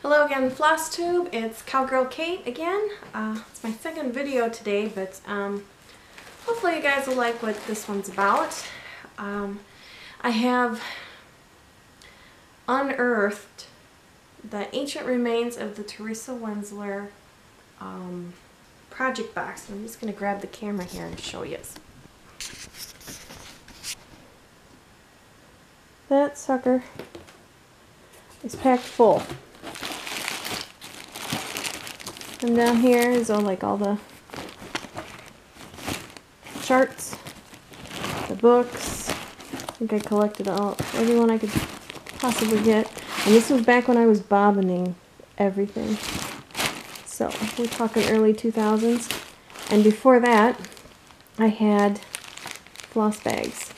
Hello again, FlossTube. It's Cowgirl Kate again. It's my second video today, but hopefully you guys will like what this one's about. I have unearthed the ancient remains of the Teresa Wentzler project box. I'm just going to grab the camera here and show you. That sucker is packed full. And down here is all the charts, the books. I think I collected everyone I could possibly get. And this was back when I was bobbining everything. So we're talking early 2000s. And before that, I had floss bags.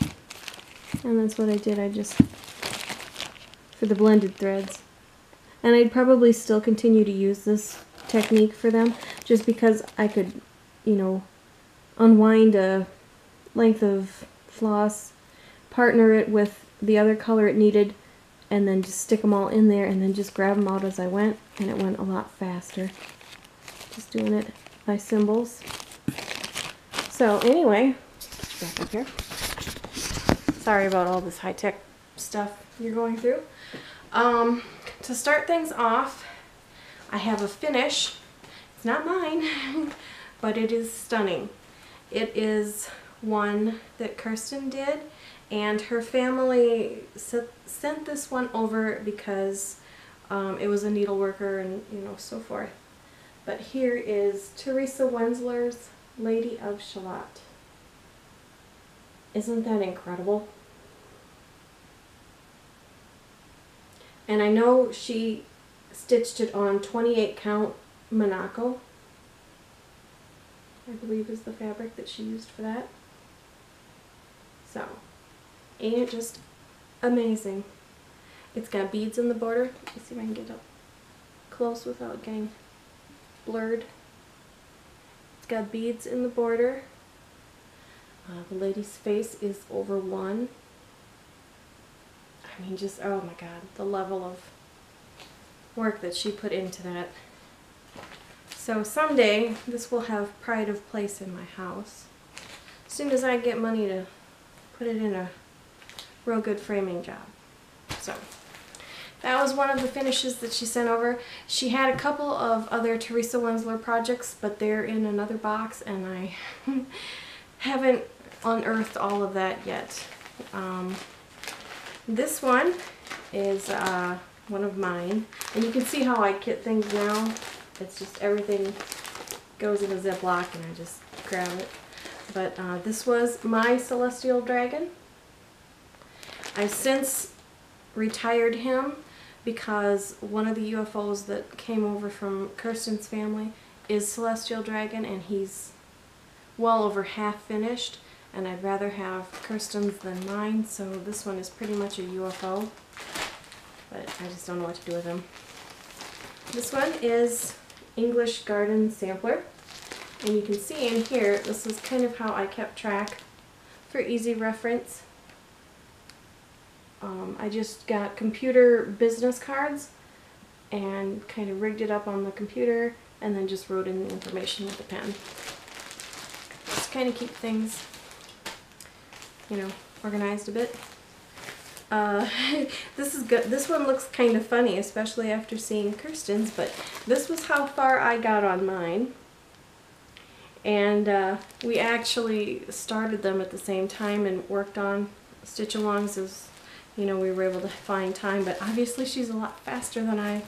And that's what I did. For the blended threads. And I'd probably still continue to use this technique for them, just because I could, unwind a length of floss, partner it with the other color it needed, and then just stick them all in there and then just grab them out as I went, and it went a lot faster. Just doing it by symbols. So anyway, back up here. Sorry about all this high-tech stuff you're going through. To start things off, I have a finish. It's not mine, but it is stunning. It is one that Kirsten did, and her family sent this one over because it was a needleworker and so forth. But here is Teresa Wentzler's Lady of Shalott. Isn't that incredible? And I know she stitched it on 28 count Monaco, I believe is the fabric that she used for that. So, ain't it just amazing? It's got beads in the border. Let me see if I can get up close without getting blurred. It's got beads in the border. The lady's face is over one. I mean, just, oh my God, the level of work that she put into that. So someday this will have pride of place in my house. As soon as I get money to put it in a real good framing job. So that was one of the finishes that she sent over. She had a couple of other Teresa Wentzler projects, but they're in another box, and I haven't unearthed all of that yet. This one is one of mine, and you can see how I kit things now. It's just everything goes in a Ziploc and I just grab it. But this was my Celestial Dragon. I've since retired him because one of the UFOs that came over from Kirsten's family is Celestial Dragon, and he's well over half finished, and I'd rather have Kirsten's than mine, so this one is pretty much a UFO, but I just don't know what to do with him. This one is English Garden Sampler, and you can see in here, this is kind of how I kept track for easy reference. I just got computer business cards and kind of rigged it up on the computer and then just wrote in the information with a pen. Just kind of keep things, organized a bit. This is good. This one looks kind of funny, especially after seeing Kirsten's, but this was how far I got on mine. And we actually started them at the same time and worked on stitch-alongs as, we were able to find time, but obviously she's a lot faster than I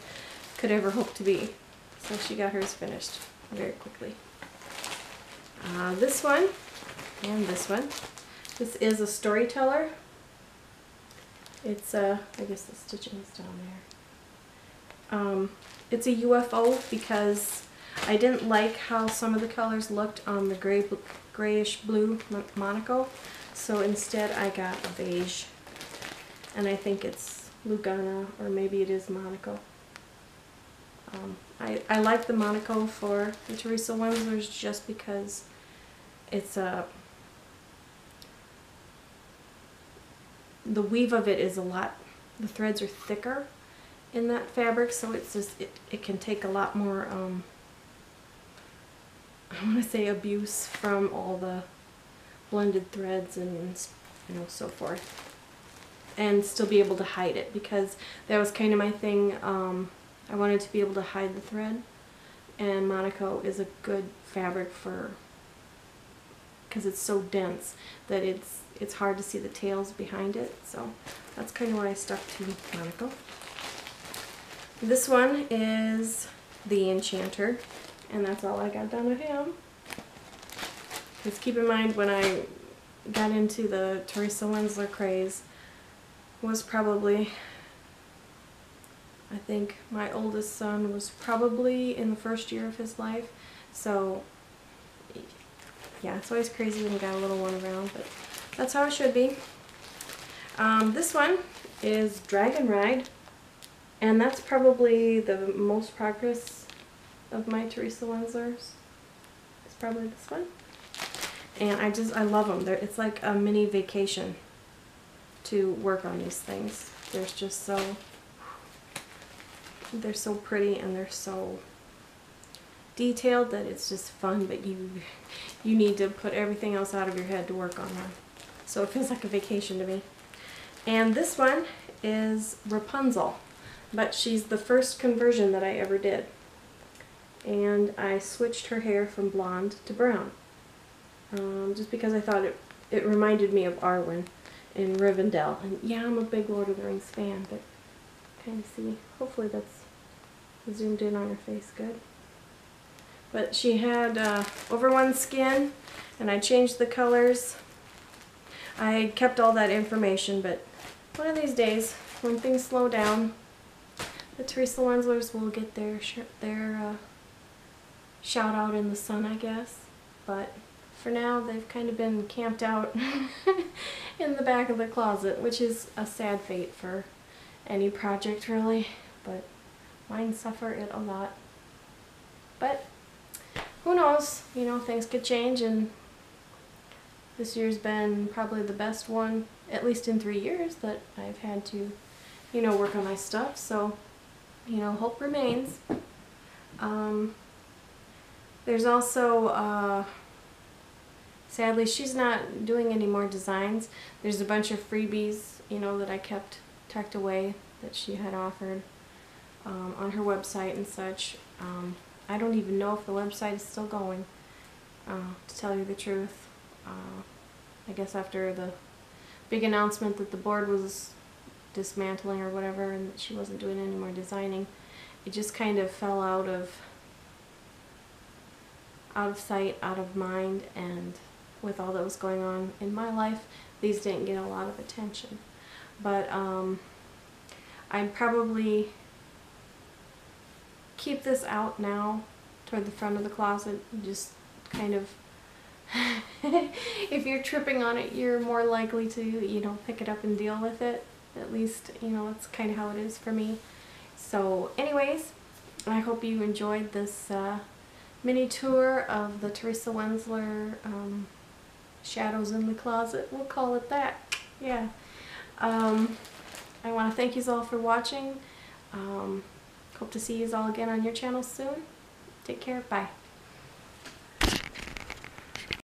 could ever hope to be. So she got hers finished very quickly. This one and this one. This is a storyteller. It's I guess the stitching is down there. It's a UFO because I didn't like how some of the colors looked on the grayish blue Monaco, so instead I got a beige, and I think it's Lugana, or maybe it is Monaco. I like the Monaco for the Teresa Wentzlers just because it's the weave of it is the threads are thicker, in that fabric, so it's just, it can take a lot more, I want to say abuse from all the blended threads and, you know, so forth. And still be able to hide it, because that was kind of my thing. I wanted to be able to hide the thread, and Monaco is a good fabric for, because it's so dense that it's hard to see the tails behind it. So that's kind of why I stuck to Monaco. This one is the Enchanter, and that's all I got done with him. Because keep in mind, when I got into the Teresa Wentzler craze, was probably, I think my oldest son was probably in the first year of his life. So yeah, it's always crazy when you got a little one around, but that's how it should be. This one is Dragon Ride, and that's probably the most progress of my Teresa Wentzlers. It's probably this one. And I love them. It's like a mini vacation to work on these things. They're just so, they're so pretty, and they're so detailed that it's just fun, but you need to put everything else out of your head to work on them. So it feels like a vacation to me. And this one is Rapunzel, but she's the first conversion that I ever did. And I switched her hair from blonde to brown. Just because I thought it reminded me of Arwen in Rivendell. And yeah, I'm a big Lord of the Rings fan, but kind of see, hopefully that's zoomed in on her face good. But she had over one skin, and I changed the colors. I kept all that information, but one of these days, when things slow down, the Teresa Wentzlers will get their shout out in the sun, I guess. But for now, they've kind of been camped out in the back of the closet, which is a sad fate for any project, really. But mine suffer it a lot. But who knows? You know, things could change, and this year's been probably the best one, at least in 3 years, that I've had to, you know, work on my stuff. So, you know, hope remains. There's also, sadly, she's not doing any more designs. There's a bunch of freebies, you know, that I kept tucked away that she had offered on her website and such. I don't even know if the website is still going, to tell you the truth. I guess after the big announcement that the board was dismantling or whatever, and that she wasn't doing any more designing, it just kind of fell out of sight, out of mind, and with all that was going on in my life, these didn't get a lot of attention. But I'd probably keep this out now toward the front of the closet, just kind of if you're tripping on it, you're more likely to, you know, pick it up and deal with it. At least, you know, that's kind of how it is for me. So anyways, I hope you enjoyed this mini tour of the Teresa Wentzler Shadows in the Closet. We'll call it that. Yeah. I want to thank you all for watching. Hope to see you all again on your channel soon. Take care. Bye.